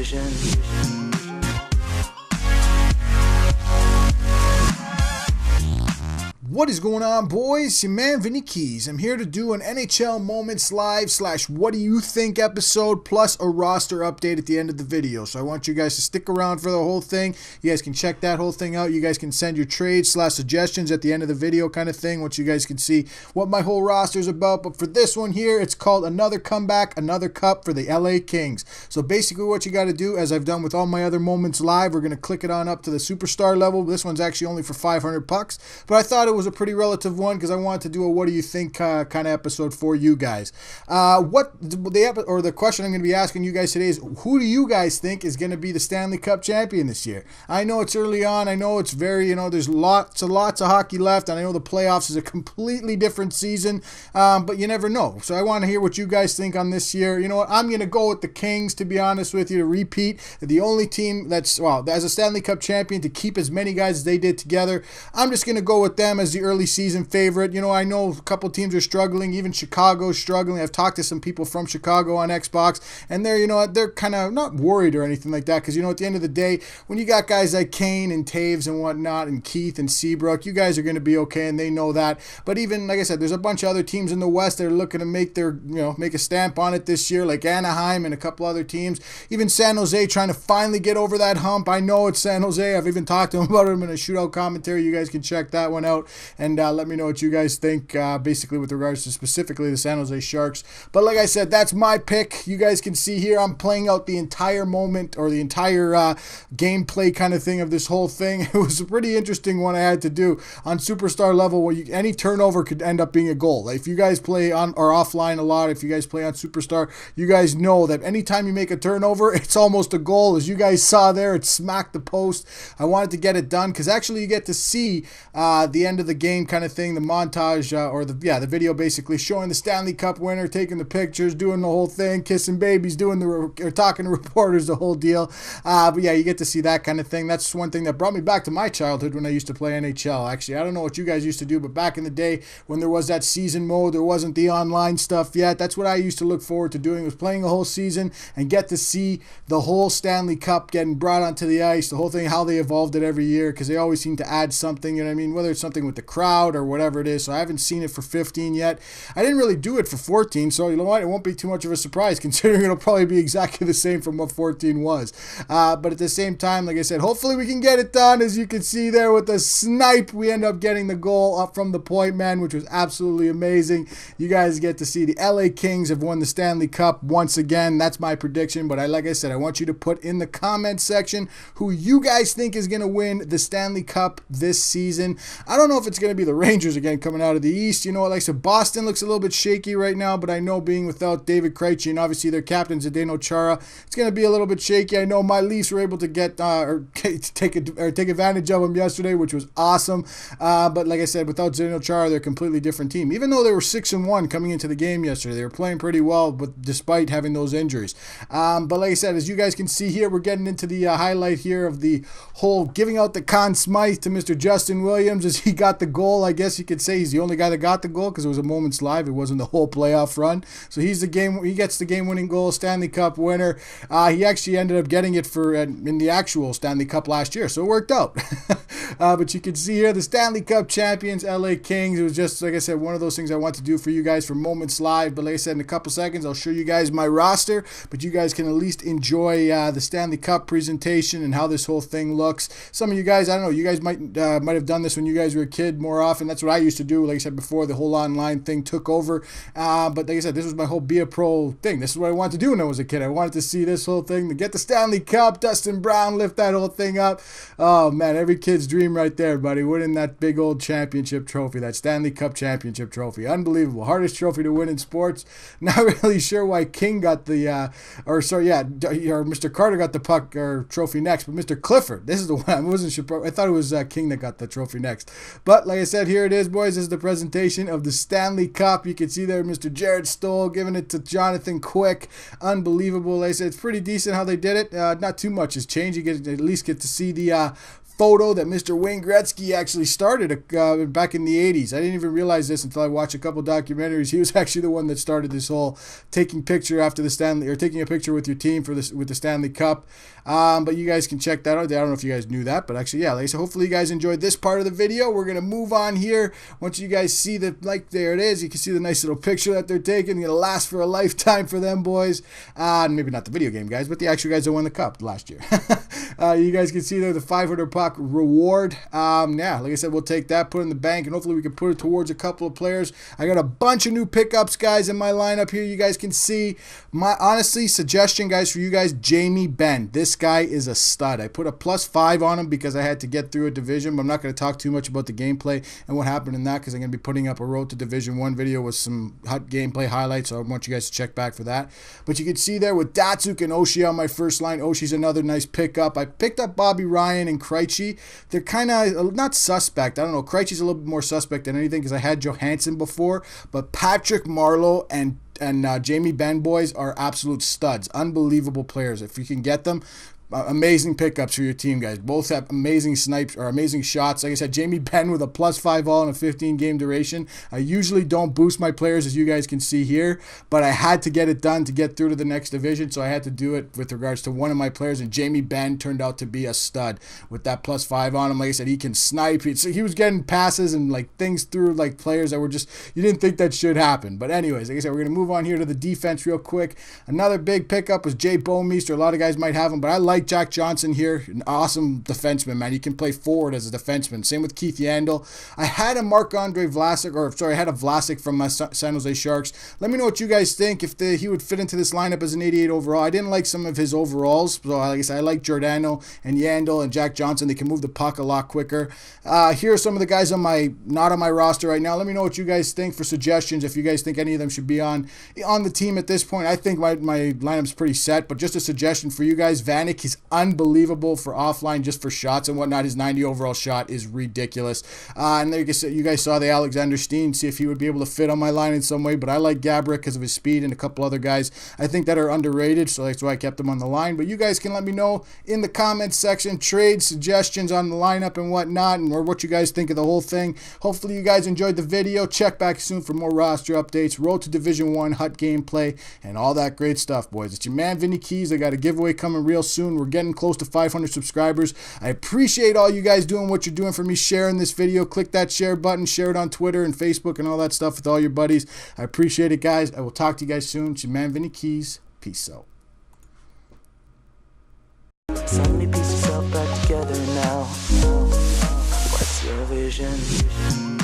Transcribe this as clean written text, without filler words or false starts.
vision. What is going on, boys? Your man Vinny Keys. I'm here to do an NHL Moments Live / What Do You Think episode plus a roster update at the end of the video. So I want you guys to stick around for the whole thing. You guys can check that whole thing out. You guys can send your trades / suggestions at the end of the video kind of thing, once you guys can see what my whole roster is about. But for this one here, it's called Another Comeback, Another Cup for the LA Kings. So basically what you got to do, as I've done with all my other Moments Live, we're going to click it on up to the superstar level. This one's actually only for $500, but I thought it was a pretty relative one because I wanted to do a what do you think kind of episode for you guys. The question I'm going to be asking you guys today is, who do you guys think is going to be the Stanley Cup champion this year? I know it's early on. I know it's very, there's lots of hockey left, and I know the playoffs is a completely different season, but you never know. So I want to hear what you guys think on this year. You know what? I'm going to go with the Kings, to be honest with you, to repeat. The only team that's, as a Stanley Cup champion, to keep as many guys as they did together. I'm just going to go with them as the early season favorite. I know a couple teams are struggling. Even Chicago's struggling. I've talked to some people from Chicago on Xbox, and they're kind of not worried or anything like that, because at the end of the day, when you got guys like Kane and Taves and whatnot, and Keith and Seabrook, you guys are going to be okay, and they know that. But even, like I said, there's a bunch of other teams in the West that are looking to make their, make a stamp on it this year, like Anaheim and a couple other teams. Even San Jose trying to finally get over that hump. I know it's San Jose. I've even talked to them about them in a shootout commentary. You guys can check that one out, and let me know what you guys think, basically with regards to specifically the San Jose Sharks. But like I said, that's my pick. You guys can see here I'm playing out the entire moment, or the entire gameplay kind of thing of this whole thing. It was a pretty interesting one I had to do on superstar level, where any turnover could end up being a goal. If you guys play on or offline a lot, if you guys play on superstar, you guys know that anytime you make a turnover, it's almost a goal. As you guys saw there, it smacked the post. I wanted to get it done because actually you get to see the end of the game kind of thing, the montage, or the video basically showing the Stanley Cup winner, taking the pictures, doing the whole thing, kissing babies, talking to reporters, the whole deal. But yeah, you get to see that kind of thing. That's one thing that brought me back to my childhood when I used to play NHL. Actually, I don't know what you guys used to do, but back in the day when there was that season mode, there wasn't the online stuff yet. That's what I used to look forward to doing, was playing a whole season and get to see the whole Stanley Cup getting brought onto the ice, the whole thing, how they evolved it every year, because they always seem to add something, whether it's something with the crowd or whatever it is. So I haven't seen it for 15 yet. I didn't really do it for 14, so you know what? It won't be too much of a surprise, considering it'll probably be exactly the same from what 14 was. But at the same time, like I said, hopefully we can get it done. As you can see there with the snipe, we end up getting the goal up from the point man, which was absolutely amazing. You guys get to see the LA Kings have won the Stanley Cup once again. That's my prediction. But like I said, I want you to put in the comment section who you guys think is going to win the Stanley Cup this season. I don't know if it's going to be the Rangers again coming out of the East. Like I said, Boston looks a little bit shaky right now, but I know being without David Krejci and obviously their captain Zdeno Chara, it's going to be a little bit shaky. I know my Leafs were able to get take advantage of them yesterday, which was awesome. But like I said, without Zdeno Chara, they're a completely different team. Even though they were 6-1 coming into the game yesterday, they were playing pretty well, but despite having those injuries. But like I said, as you guys can see here, we're getting into the highlight here of the whole giving out the Conn Smythe to Mr. Justin Williams as he got the goal. I guess you could say he's the only guy that got the goal because it was a Moments Live. It wasn't the whole playoff run. So he gets the game-winning goal, Stanley Cup winner. He actually ended up getting it in the actual Stanley Cup last year, so it worked out. But you can see here the Stanley Cup champions, LA Kings. It was just, like I said, one of those things I want to do for you guys for Moments Live. But like I said, in a couple seconds, I'll show you guys my roster. But you guys can at least enjoy the Stanley Cup presentation and how this whole thing looks. Some of you guys, I don't know, you guys might have done this when you guys were a kid more often. That's what I used to do. Like I said before, the whole online thing took over. But like I said, this was my whole Be a Pro thing. This is what I wanted to do when I was a kid. I wanted to see this whole thing, to get the Stanley Cup, Dustin Brown, lift that whole thing up. Oh, man, every kid's dream right there, buddy. Winning that big old championship trophy, that Stanley Cup championship trophy. Unbelievable. Hardest trophy to win in sports. Not really sure why King got the, or Mr. Carter got the puck or trophy next, but Mr. Clifford, this is the one. I wasn't sure. I thought it was King that got the trophy next. But like I said, here it is, boys. This is the presentation of the Stanley Cup. You can see there Mr. Jared Stoll giving it to Jonathan Quick. Unbelievable. Like I said, it's pretty decent how they did it. Not too much has changed. You at least get to see the photo that Mr. Wayne Gretzky actually started back in the 80s. I didn't even realize this until I watched a couple documentaries. He was actually the one that started this whole taking picture after the Stanley, or taking a picture with your team for this with the Stanley Cup. But you guys can check that out. I don't know if you guys knew that, but actually, yeah, like I said, hopefully you guys enjoyed this part of the video. We're gonna move on here. Once you guys see the, like, there it is, you can see the nice little picture that they're taking. It's gonna last for a lifetime for them boys. Maybe not the video game guys, but the actual guys that won the cup last year. You guys can see there the 500 puck reward. Yeah, like I said, we'll take that, put it in the bank, and hopefully we can put it towards a couple of players. I got a bunch of new pickups, guys, in my lineup here. You guys can see my, honestly, suggestion, guys, for you guys, Jamie Benn. This guy is a stud. I put a +5 on him because I had to get through a division, but I'm not going to talk too much about the gameplay and what happened in that because I'm going to be putting up a Road to Division 1 video with some hot gameplay highlights, so I want you guys to check back for that. But you can see there with Datsuk and Oshie on my first line. Oshie's another nice pickup. I picked up Bobby Ryan and Krejci. They're kind of not suspect. I don't know. Krejci's a little bit more suspect than anything because I had Johansson before, but Patrick Marleau and Jamie Benn boys are absolute studs. Unbelievable players. If you can get them, amazing pickups for your team, guys. Both have amazing snipes or amazing shots. Like I said, Jamie Benn with a +5 all in a 15-game duration. I usually don't boost my players, as you guys can see here, but I had to get it done to get through to the next division, so I had to do it with regards to one of my players, and Jamie Benn turned out to be a stud with that +5 on him. Like I said, he can snipe. He was getting passes and like things through like players that were just, you didn't think that should happen. But anyways, like I said, we're going to move on here to the defense real quick. Another big pickup was Jay Bouwmeester. A lot of guys might have him, but I like Jack Johnson here, an awesome defenseman, man. You can play forward as a defenseman. Same with Keith Yandel. I had a Marc-Andre Vlasic, or sorry, I had a Vlasic from my San Jose Sharks. Let me know what you guys think, if he would fit into this lineup as an 88 overall. I didn't like some of his overalls, so like I said, I like Giordano and Yandel and Jack Johnson. They can move the puck a lot quicker. Here are some of the guys on not on my roster right now. Let me know what you guys think for suggestions, if you guys think any of them should be on the team at this point. I think my lineup's pretty set, but just a suggestion for you guys. Vanek is unbelievable for offline, just for shots and whatnot. His 90 overall shot is ridiculous. And like I said, you guys saw the Alexander Steen, see if he would be able to fit on my line in some way, but I like Gabrick because of his speed and a couple other guys I think that are underrated, so that's why I kept them on the line. But you guys can let me know in the comments section, trade suggestions on the lineup and whatnot, or what you guys think of the whole thing. Hopefully you guys enjoyed the video. Check back soon for more roster updates, Road to Division 1, hut gameplay, and all that great stuff, boys. It's your man, Vinny Keys. I got a giveaway coming real soon. We're getting close to 500 subscribers. I appreciate all you guys doing what you're doing for me, sharing this video. Click that share button, share it on Twitter and Facebook and all that stuff with all your buddies. I appreciate it, guys. I will talk to you guys soon. It's your man, Vinny Keys. Peace out. So many pieces all back together now. What's your vision?